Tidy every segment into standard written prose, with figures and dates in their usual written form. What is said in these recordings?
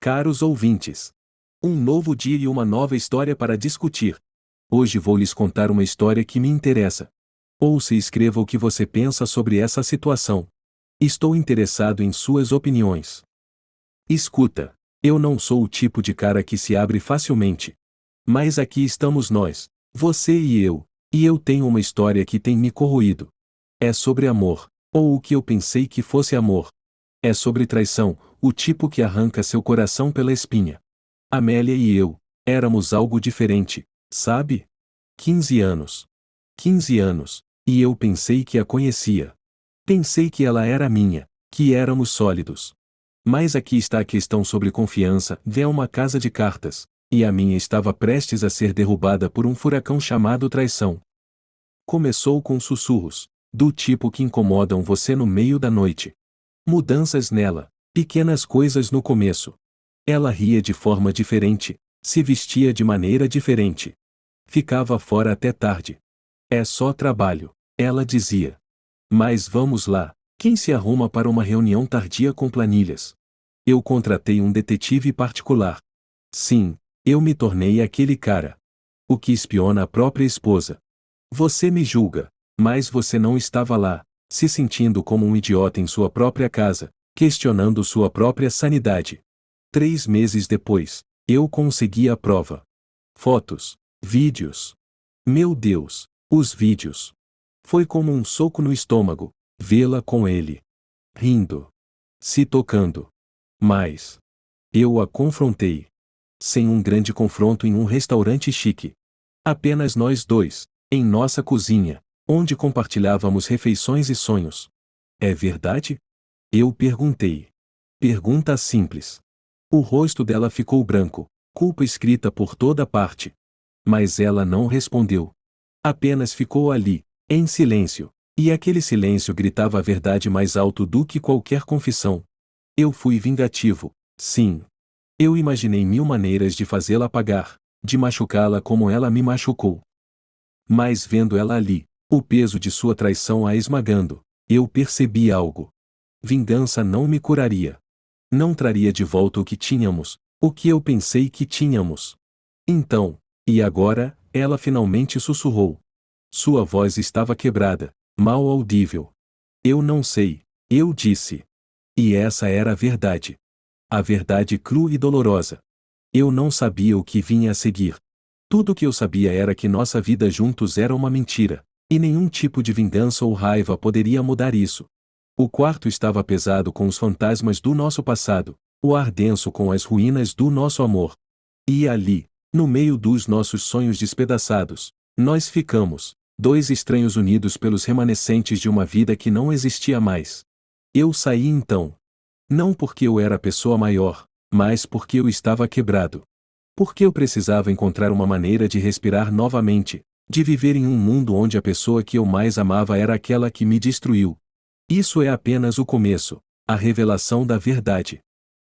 Caros ouvintes, um novo dia e uma nova história para discutir. Hoje vou lhes contar uma história que me interessa. Ouça e escreva o que você pensa sobre essa situação. Estou interessado em suas opiniões. Escuta, eu não sou o tipo de cara que se abre facilmente. Mas aqui estamos nós, você e eu tenho uma história que tem me corroído. É sobre amor, ou o que eu pensei que fosse amor. É sobre traição, o tipo que arranca seu coração pela espinha. Amélia e eu éramos algo diferente, sabe? 15 anos. 15 anos, e eu pensei que a conhecia. Pensei que ela era minha, que éramos sólidos. Mas aqui está a questão sobre confiança, é uma casa de cartas, e a minha estava prestes a ser derrubada por um furacão chamado traição. Começou com sussurros, do tipo que incomodam você no meio da noite. Mudanças nela, pequenas coisas no começo. Ela ria de forma diferente, se vestia de maneira diferente. Ficava fora até tarde. É só trabalho, ela dizia. Mas vamos lá, quem se arruma para uma reunião tardia com planilhas? Eu contratei um detetive particular. Sim, eu me tornei aquele cara. O que espiona a própria esposa. Você me julga, mas você não estava lá, se sentindo como um idiota em sua própria casa, questionando sua própria sanidade. 3 meses depois, eu consegui a prova. Fotos, vídeos. Meu Deus, os vídeos. Foi como um soco no estômago, vê-la com ele. Rindo. Se tocando. Mas eu a confrontei. Sem um grande confronto em um restaurante chique. Apenas nós dois, em nossa cozinha, onde compartilhávamos refeições e sonhos. É verdade? Eu perguntei. Pergunta simples. O rosto dela ficou branco, culpa escrita por toda parte. Mas ela não respondeu. Apenas ficou ali, em silêncio, e aquele silêncio gritava a verdade mais alto do que qualquer confissão. Eu fui vingativo, sim. Eu imaginei 1000 maneiras de fazê-la pagar, de machucá-la como ela me machucou. Mas vendo ela ali, o peso de sua traição a esmagando, eu percebi algo. Vingança não me curaria. Não traria de volta o que tínhamos, o que eu pensei que tínhamos. Então, e agora, ela finalmente sussurrou. Sua voz estava quebrada, mal audível. Eu não sei, eu disse. E essa era a verdade. A verdade crua e dolorosa. Eu não sabia o que vinha a seguir. Tudo o que eu sabia era que nossa vida juntos era uma mentira, e nenhum tipo de vingança ou raiva poderia mudar isso. O quarto estava pesado com os fantasmas do nosso passado, o ar denso com as ruínas do nosso amor. E ali, no meio dos nossos sonhos despedaçados, nós ficamos, dois estranhos unidos pelos remanescentes de uma vida que não existia mais. Eu saí então. Não porque eu era a pessoa maior, mas porque eu estava quebrado. Porque eu precisava encontrar uma maneira de respirar novamente, de viver em um mundo onde a pessoa que eu mais amava era aquela que me destruiu. Isso é apenas o começo, a revelação da verdade.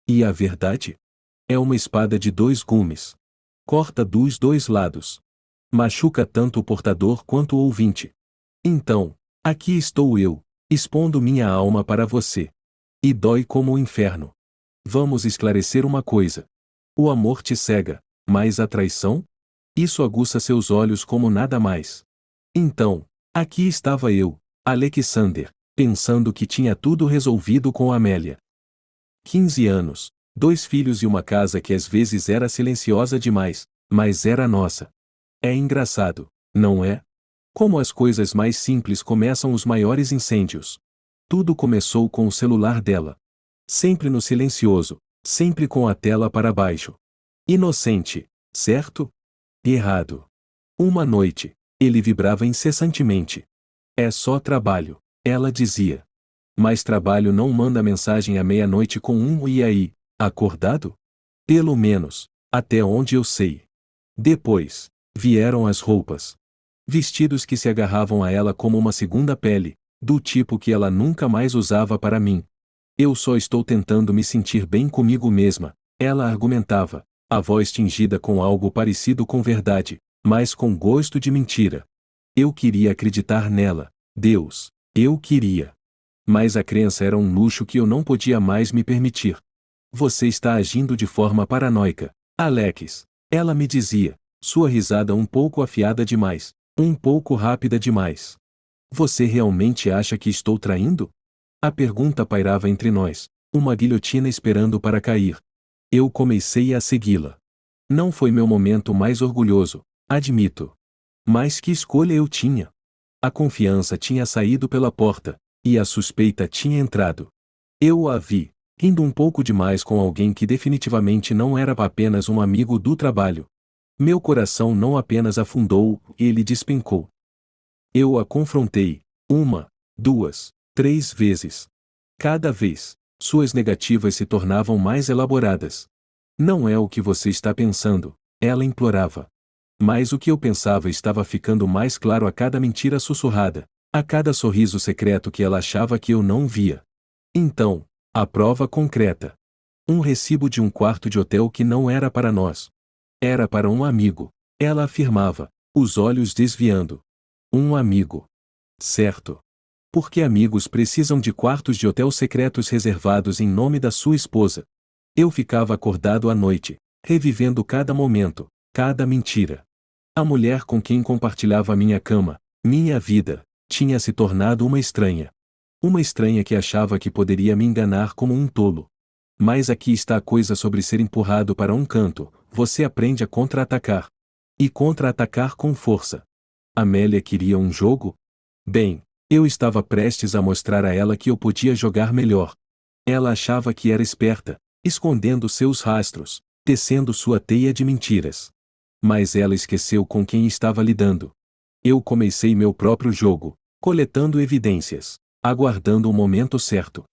E a verdade? É uma espada de 2 gumes. Corta dos 2 lados. Machuca tanto o portador quanto o ouvinte. Então, aqui estou eu, expondo minha alma para você. E dói como o inferno. Vamos esclarecer uma coisa. O amor te cega, mas a traição? Isso aguça seus olhos como nada mais. Então, aqui estava eu, Alexander, pensando que tinha tudo resolvido com Amélia. 15 anos, 2 filhos e uma casa que às vezes era silenciosa demais, mas era nossa. É engraçado, não é? Como as coisas mais simples começam os maiores incêndios. Tudo começou com o celular dela. Sempre no silencioso, sempre com a tela para baixo. Inocente, certo? Errado. Uma noite, ele vibrava incessantemente. É só trabalho, ela dizia. Mas trabalho não manda mensagem à meia-noite com um e aí, acordado? Pelo menos, até onde eu sei. Depois, vieram as roupas. Vestidos que se agarravam a ela como uma segunda pele, do tipo que ela nunca mais usava para mim. Eu só estou tentando me sentir bem comigo mesma, ela argumentava, a voz tingida com algo parecido com verdade, mas com gosto de mentira. Eu queria acreditar nela, Deus, eu queria. Mas a crença era um luxo que eu não podia mais me permitir. Você está agindo de forma paranoica, Alex. Ela me dizia, sua risada um pouco afiada demais, um pouco rápida demais. Você realmente acha que estou traindo? A pergunta pairava entre nós, uma guilhotina esperando para cair. Eu comecei a segui-la. Não foi meu momento mais orgulhoso, admito. Mas que escolha eu tinha? A confiança tinha saído pela porta, e a suspeita tinha entrado. Eu a vi, rindo um pouco demais com alguém que definitivamente não era apenas um amigo do trabalho. Meu coração não apenas afundou, ele despencou. Eu a confrontei, 1, 2, 3 vezes. Cada vez, suas negativas se tornavam mais elaboradas. Não é o que você está pensando, ela implorava. Mas o que eu pensava estava ficando mais claro a cada mentira sussurrada, a cada sorriso secreto que ela achava que eu não via. Então, a prova concreta. Um recibo de um quarto de hotel que não era para nós. Era para um amigo, ela afirmava, os olhos desviando. Um amigo. Certo. Porque amigos precisam de quartos de hotel secretos reservados em nome da sua esposa. Eu ficava acordado à noite, revivendo cada momento, cada mentira. A mulher com quem compartilhava minha cama, minha vida, tinha se tornado uma estranha. Uma estranha que achava que poderia me enganar como um tolo. Mas aqui está a coisa sobre ser empurrado para um canto, você aprende a contra-atacar. E contra-atacar com força. Amélia queria um jogo? Bem, eu estava prestes a mostrar a ela que eu podia jogar melhor. Ela achava que era esperta, escondendo seus rastros, tecendo sua teia de mentiras. Mas ela esqueceu com quem estava lidando. Eu comecei meu próprio jogo, coletando evidências, aguardando o momento certo.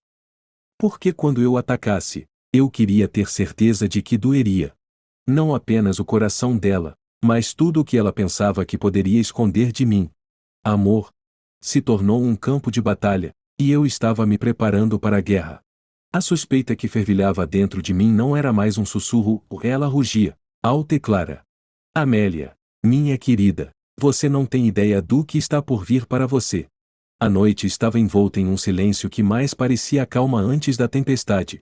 Porque quando eu atacasse, eu queria ter certeza de que doeria. Não apenas o coração dela, mas tudo o que ela pensava que poderia esconder de mim. Amor se tornou um campo de batalha, e eu estava me preparando para a guerra. A suspeita que fervilhava dentro de mim não era mais um sussurro, ela rugia, alta e clara. Amélia, minha querida, você não tem ideia do que está por vir para você. A noite estava envolta em um silêncio que mais parecia a calma antes da tempestade.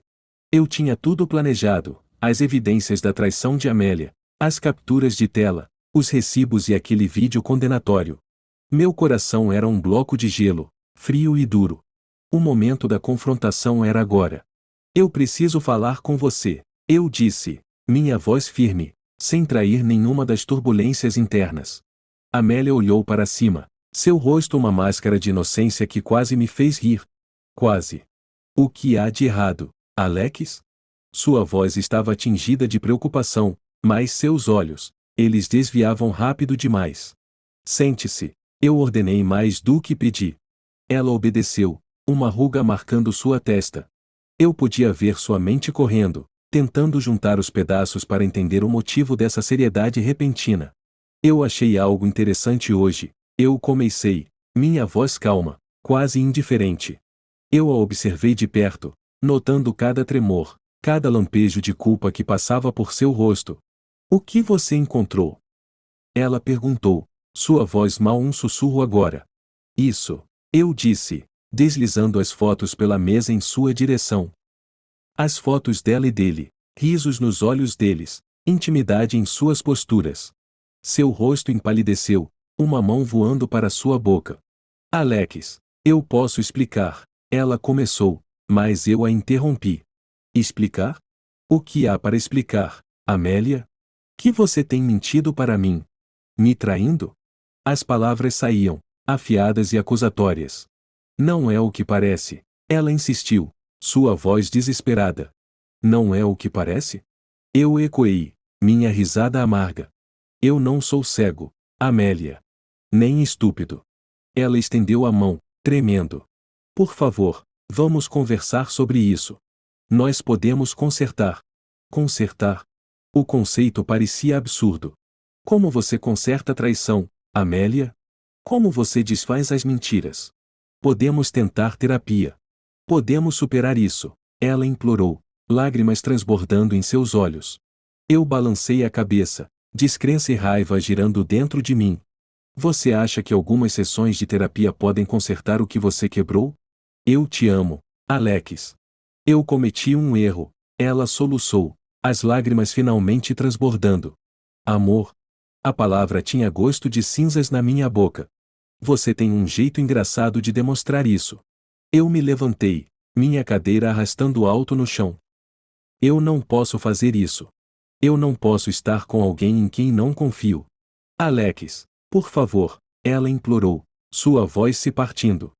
Eu tinha tudo planejado, as evidências da traição de Amélia, as capturas de tela, os recibos e aquele vídeo condenatório. Meu coração era um bloco de gelo, frio e duro. O momento da confrontação era agora. Eu preciso falar com você, eu disse, minha voz firme, sem trair nenhuma das turbulências internas. Amélia olhou para cima, seu rosto uma máscara de inocência que quase me fez rir. Quase. O que há de errado, Alex? Sua voz estava tingida de preocupação, mas seus olhos, eles desviavam rápido demais. Sente-se, eu ordenei mais do que pedi. Ela obedeceu, uma ruga marcando sua testa. Eu podia ver sua mente correndo, tentando juntar os pedaços para entender o motivo dessa seriedade repentina. Eu achei algo interessante hoje, eu comecei, minha voz calma, quase indiferente. Eu a observei de perto, notando cada tremor, cada lampejo de culpa que passava por seu rosto. O que você encontrou? Ela perguntou, sua voz mal um sussurro agora. Isso, eu disse, deslizando as fotos pela mesa em sua direção. As fotos dela e dele, risos nos olhos deles, intimidade em suas posturas. Seu rosto empalideceu, uma mão voando para sua boca. Alex, eu posso explicar, ela começou, mas eu a interrompi. Explicar? O que há para explicar, Amélia? Que você tem mentido para mim? Me traindo? As palavras saíam, afiadas e acusatórias. Não é o que parece, ela insistiu, sua voz desesperada. Não é o que parece? Eu ecoei, minha risada amarga. Eu não sou cego, Amélia. Nem estúpido. Ela estendeu a mão, tremendo. Por favor, vamos conversar sobre isso. Nós podemos consertar. Consertar? O conceito parecia absurdo. Como você conserta a traição, Amélia? Como você desfaz as mentiras? Podemos tentar terapia. Podemos superar isso, ela implorou, lágrimas transbordando em seus olhos. Eu balancei a cabeça, descrença e raiva girando dentro de mim. Você acha que algumas sessões de terapia podem consertar o que você quebrou? Eu te amo, Alex. Eu cometi um erro, Ela soluçou, as lágrimas finalmente transbordando. Amor. A palavra tinha gosto de cinzas na minha boca. Você tem um jeito engraçado de demonstrar isso. Eu me levantei, minha cadeira arrastando alto no chão. Eu não posso fazer isso. Eu não posso estar com alguém em quem não confio. Alex, por favor, ela implorou, sua voz se partindo.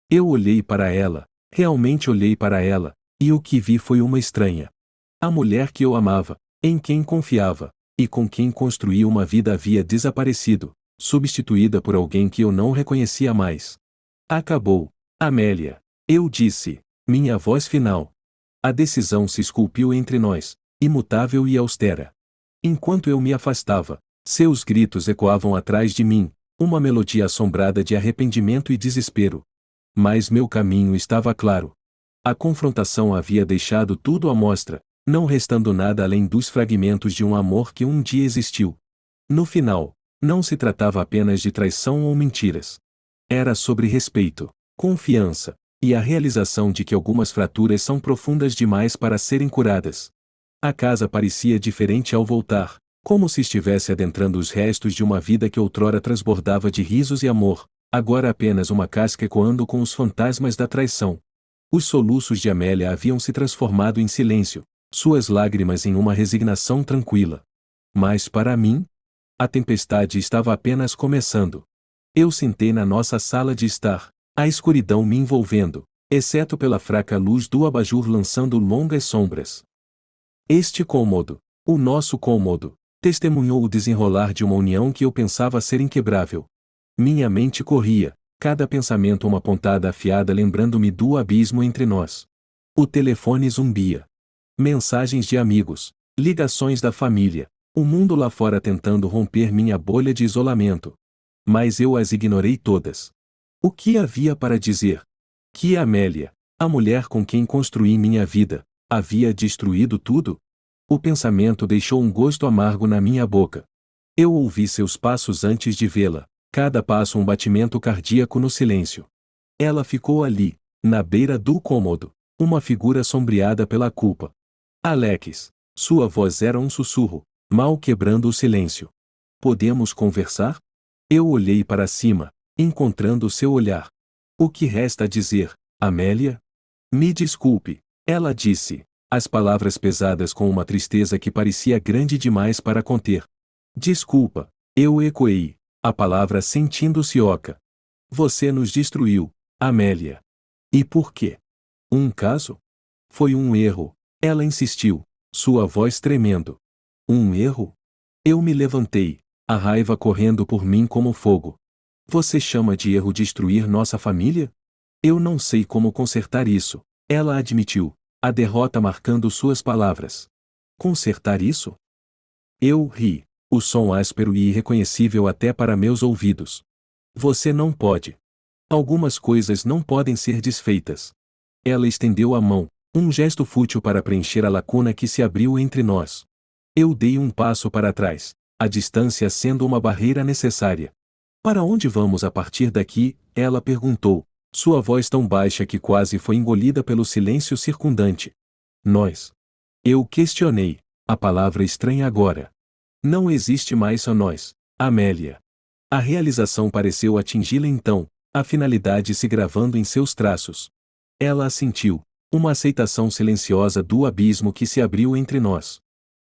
Eu olhei para ela, realmente olhei para ela, e o que vi foi uma estranha. A mulher que eu amava, em quem confiava, e com quem construí uma vida havia desaparecido, substituída por alguém que eu não reconhecia mais. Acabou, Amélia. Eu disse, minha voz final. A decisão se esculpiu entre nós, imutável e austera. Enquanto eu me afastava, seus gritos ecoavam atrás de mim, uma melodia assombrada de arrependimento e desespero. Mas meu caminho estava claro. A confrontação havia deixado tudo à mostra, não restando nada além dos fragmentos de um amor que um dia existiu. No final, não se tratava apenas de traição ou mentiras. Era sobre respeito, confiança, e a realização de que algumas fraturas são profundas demais para serem curadas. A casa parecia diferente ao voltar, como se estivesse adentrando os restos de uma vida que outrora transbordava de risos e amor, agora apenas uma casca ecoando com os fantasmas da traição. Os soluços de Amélia haviam se transformado em silêncio, suas lágrimas em uma resignação tranquila. Mas para mim, a tempestade estava apenas começando. Eu sentei na nossa sala de estar, a escuridão me envolvendo, exceto pela fraca luz do abajur lançando longas sombras. Este cômodo, o nosso cômodo, testemunhou o desenrolar de uma união que eu pensava ser inquebrável. Minha mente corria, cada pensamento uma pontada afiada lembrando-me do abismo entre nós. O telefone zumbia. Mensagens de amigos, ligações da família, o mundo lá fora tentando romper minha bolha de isolamento. Mas eu as ignorei todas. O que havia para dizer? Que Amélia, a mulher com quem construí minha vida, havia destruído tudo? O pensamento deixou um gosto amargo na minha boca. Eu ouvi seus passos antes de vê-la, cada passo um batimento cardíaco no silêncio. Ela ficou ali, na beira do cômodo, uma figura sombreada pela culpa. Alex, sua voz era um sussurro, mal quebrando o silêncio. Podemos conversar? Eu olhei para cima, encontrando seu olhar. O que resta a dizer, Amélia? Me desculpe, ela disse, as palavras pesadas com uma tristeza que parecia grande demais para conter. Desculpa, eu ecoei, a palavra sentindo-se oca. Você nos destruiu, Amélia. E por quê? Um caso? Foi um erro, ela insistiu, sua voz tremendo. Um erro? Eu me levantei, a raiva correndo por mim como fogo. Você chama de erro destruir nossa família? Eu não sei como consertar isso, ela admitiu, a derrota marcando suas palavras. Consertar isso? Eu ri, o som áspero e irreconhecível até para meus ouvidos. Você não pode. Algumas coisas não podem ser desfeitas. Ela estendeu a mão, um gesto fútil para preencher a lacuna que se abriu entre nós. Eu dei um passo para trás, a distância sendo uma barreira necessária. Para onde vamos a partir daqui? Ela perguntou, sua voz tão baixa que quase foi engolida pelo silêncio circundante. Nós. Eu questionei, a palavra estranha agora. Não existe mais só nós, Amélia. A realização pareceu atingi-la então, a finalidade se gravando em seus traços. Ela assentiu, uma aceitação silenciosa do abismo que se abriu entre nós.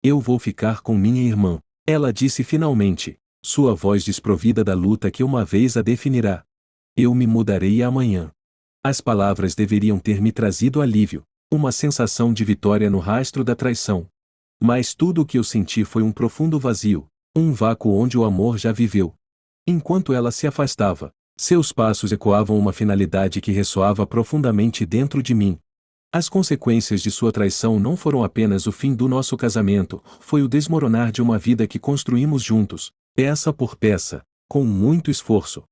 Eu vou ficar com minha irmã, ela disse finalmente, sua voz desprovida da luta que uma vez a definirá. Eu me mudarei amanhã. As palavras deveriam ter me trazido alívio, uma sensação de vitória no rastro da traição. Mas tudo o que eu senti foi um profundo vazio, um vácuo onde o amor já viveu. Enquanto ela se afastava, seus passos ecoavam uma finalidade que ressoava profundamente dentro de mim. As consequências de sua traição não foram apenas o fim do nosso casamento, foi o desmoronar de uma vida que construímos juntos, peça por peça, com muito esforço.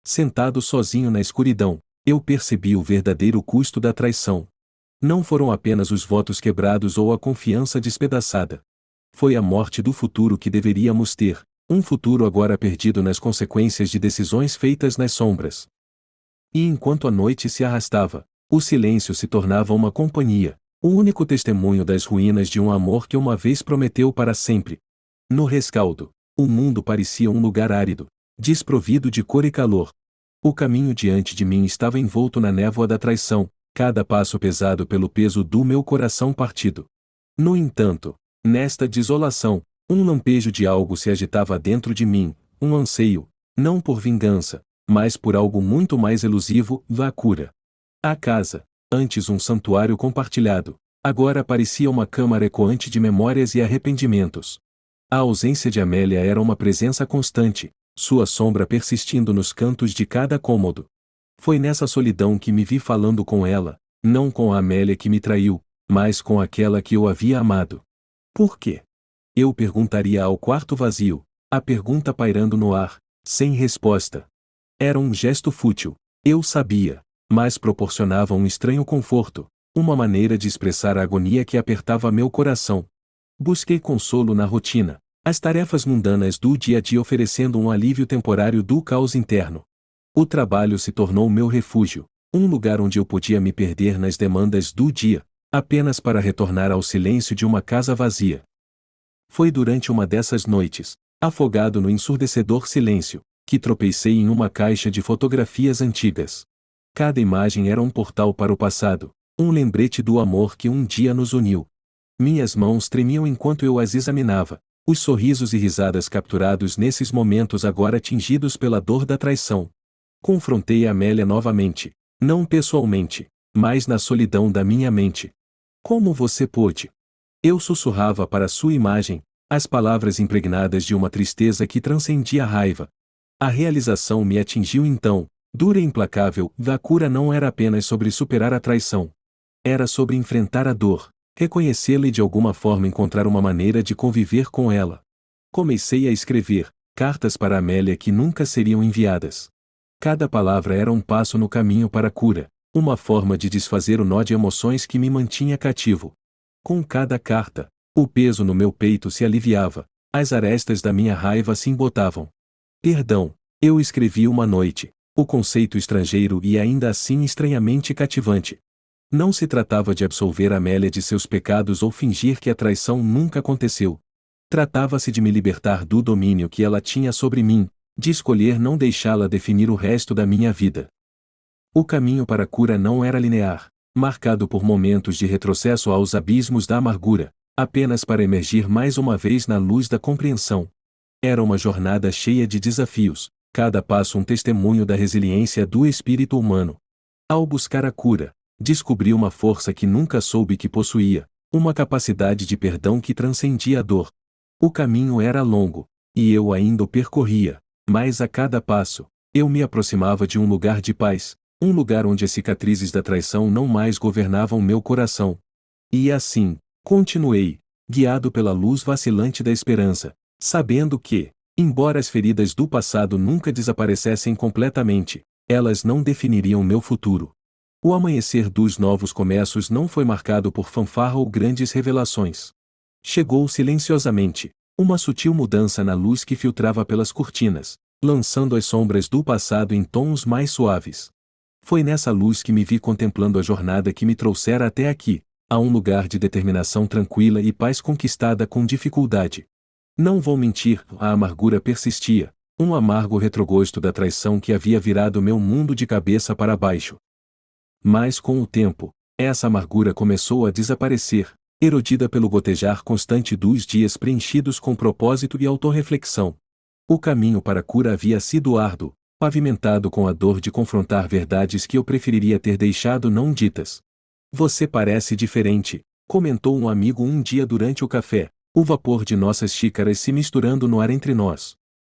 Sentado sozinho na escuridão, eu percebi o verdadeiro custo da traição. Não foram apenas os votos quebrados ou a confiança despedaçada. Foi a morte do futuro que deveríamos ter, um futuro agora perdido nas consequências de decisões feitas nas sombras. E enquanto a noite se arrastava, o silêncio se tornava uma companhia, O único testemunho das ruínas de um amor que uma vez prometeu para sempre. No rescaldo, o mundo parecia um lugar árido, desprovido de cor e calor. O caminho diante de mim estava envolto na névoa da traição, cada passo pesado pelo peso do meu coração partido. No entanto, nesta desolação, um lampejo de algo se agitava dentro de mim, um anseio, não por vingança, mas por algo muito mais elusivo, a cura. A casa, antes um santuário compartilhado, agora parecia uma câmara ecoante de memórias e arrependimentos. A ausência de Amélia era uma presença constante, sua sombra persistindo nos cantos de cada cômodo. Foi nessa solidão que me vi falando com ela, não com a Amélia que me traiu, mas com aquela que eu havia amado. Por quê? Eu perguntaria ao quarto vazio, a pergunta pairando no ar, sem resposta. Era um gesto fútil, eu sabia, mas proporcionava um estranho conforto, uma maneira de expressar a agonia que apertava meu coração. Busquei consolo na rotina, as tarefas mundanas do dia a dia oferecendo um alívio temporário do caos interno. O trabalho se tornou meu refúgio, um lugar onde eu podia me perder nas demandas do dia, apenas para retornar ao silêncio de uma casa vazia. Foi durante uma dessas noites, afogado no ensurdecedor silêncio, que tropecei em uma caixa de fotografias antigas. Cada imagem era um portal para o passado, um lembrete do amor que um dia nos uniu. Minhas mãos tremiam enquanto eu as examinava, os sorrisos e risadas capturados nesses momentos agora tingidos pela dor da traição. Confrontei Amélia novamente, não pessoalmente, mas na solidão da minha mente. Como você pôde? Eu sussurrava para sua imagem, as palavras impregnadas de uma tristeza que transcendia a raiva. A realização me atingiu então, dura e implacável, a cura não era apenas sobre superar a traição. Era sobre enfrentar a dor, reconhecê-la e de alguma forma encontrar uma maneira de conviver com ela. Comecei a escrever cartas para Amélia que nunca seriam enviadas. Cada palavra era um passo no caminho para a cura, uma forma de desfazer o nó de emoções que me mantinha cativo. Com cada carta, o peso no meu peito se aliviava, as arestas da minha raiva se embotavam. Perdão, eu escrevi uma noite, o conceito estrangeiro e ainda assim estranhamente cativante. Não se tratava de absolver Amélia de seus pecados ou fingir que a traição nunca aconteceu. Tratava-se de me libertar do domínio que ela tinha sobre mim, de escolher não deixá-la definir o resto da minha vida. O caminho para a cura não era linear, marcado por momentos de retrocesso aos abismos da amargura, apenas para emergir mais uma vez na luz da compreensão. Era uma jornada cheia de desafios, cada passo um testemunho da resiliência do espírito humano. Ao buscar a cura, descobri uma força que nunca soube que possuía, uma capacidade de perdão que transcendia a dor. O caminho era longo, e eu ainda o percorria, mas a cada passo, eu me aproximava de um lugar de paz, um lugar onde as cicatrizes da traição não mais governavam meu coração. E assim, continuei, guiado pela luz vacilante da esperança, sabendo que, embora as feridas do passado nunca desaparecessem completamente, elas não definiriam meu futuro. O amanhecer dos novos começos não foi marcado por fanfarra ou grandes revelações. Chegou silenciosamente, uma sutil mudança na luz que filtrava pelas cortinas, lançando as sombras do passado em tons mais suaves. Foi nessa luz que me vi contemplando a jornada que me trouxera até aqui, a um lugar de determinação tranquila e paz conquistada com dificuldade. Não vou mentir, a amargura persistia, um amargo retrogosto da traição que havia virado meu mundo de cabeça para baixo. Mas com o tempo, essa amargura começou a desaparecer, erodida pelo gotejar constante dos dias preenchidos com propósito e autorreflexão. O caminho para a cura havia sido árduo, pavimentado com a dor de confrontar verdades que eu preferiria ter deixado não ditas. Você parece diferente, comentou um amigo um dia durante o café, o vapor de nossas xícaras se misturando no ar entre nós.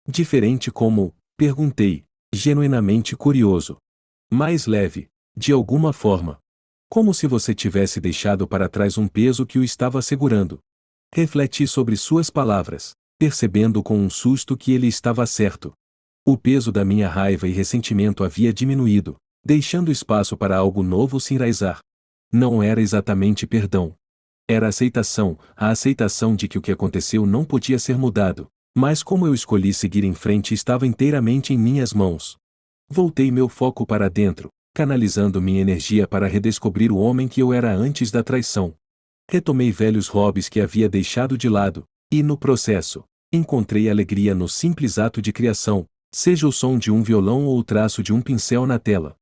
Diferente como? Perguntei, genuinamente curioso. Mais leve, de alguma forma. Como se você tivesse deixado para trás um peso que o estava segurando. Refleti sobre suas palavras, percebendo com um susto que ele estava certo. O peso da minha raiva e ressentimento havia diminuído, deixando espaço para algo novo se enraizar. Não era exatamente perdão. Era aceitação, a aceitação de que o que aconteceu não podia ser mudado, mas como eu escolhi seguir em frente estava inteiramente em minhas mãos. Voltei meu foco para dentro, canalizando minha energia para redescobrir o homem que eu era antes da traição. Retomei velhos hobbies que havia deixado de lado, e no processo, encontrei alegria no simples ato de criação, seja o som de um violão ou o traço de um pincel na tela.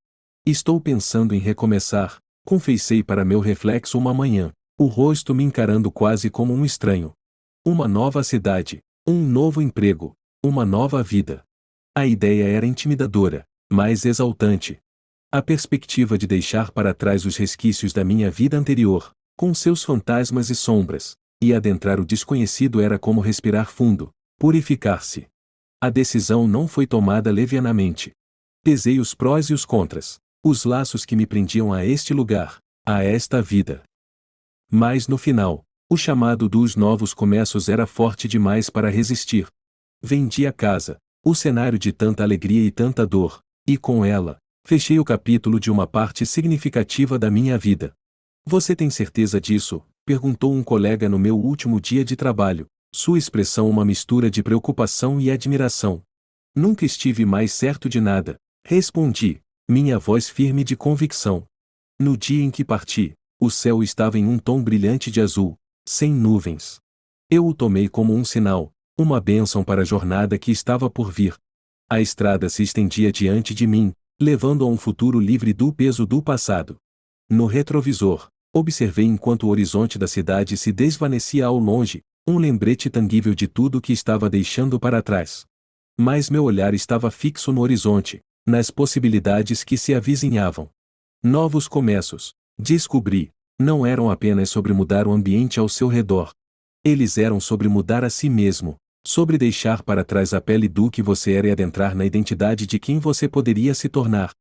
Estou pensando em recomeçar, confessei para meu reflexo uma manhã, o rosto me encarando quase como um estranho. Uma nova cidade, um novo emprego, uma nova vida. A ideia era intimidadora, mas exaltante. A perspectiva de deixar para trás os resquícios da minha vida anterior, com seus fantasmas e sombras, e adentrar o desconhecido era como respirar fundo, purificar-se. A decisão não foi tomada levianamente. Pesei os prós e os contras, os laços que me prendiam a este lugar, a esta vida. Mas no final, o chamado dos novos começos era forte demais para resistir. Vendi a casa, o cenário de tanta alegria e tanta dor, e com ela, fechei o capítulo de uma parte significativa da minha vida. Você tem certeza disso? Perguntou um colega no meu último dia de trabalho, sua expressão uma mistura de preocupação e admiração. Nunca estive mais certo de nada, respondi, minha voz firme de convicção. No dia em que parti, o céu estava em um tom brilhante de azul, sem nuvens. Eu o tomei como um sinal, uma bênção para a jornada que estava por vir. A estrada se estendia diante de mim, levando a um futuro livre do peso do passado. No retrovisor, observei enquanto o horizonte da cidade se desvanecia ao longe, um lembrete tangível de tudo que estava deixando para trás. Mas meu olhar estava fixo no horizonte, nas possibilidades que se avizinhavam. Novos começos, descobri, não eram apenas sobre mudar o ambiente ao seu redor. Eles eram sobre mudar a si mesmo, sobre deixar para trás a pele do que você era e adentrar na identidade de quem você poderia se tornar.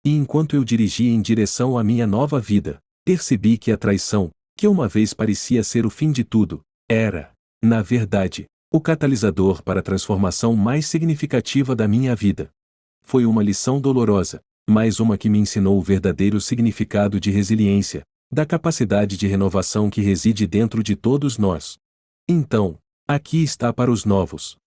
E enquanto eu dirigia em direção à minha nova vida, percebi que a traição, que uma vez parecia ser o fim de tudo, era, na verdade, o catalisador para a transformação mais significativa da minha vida. Foi uma lição dolorosa, mas uma que me ensinou o verdadeiro significado de resiliência, da capacidade de renovação que reside dentro de todos nós. Então, aqui está para os novos.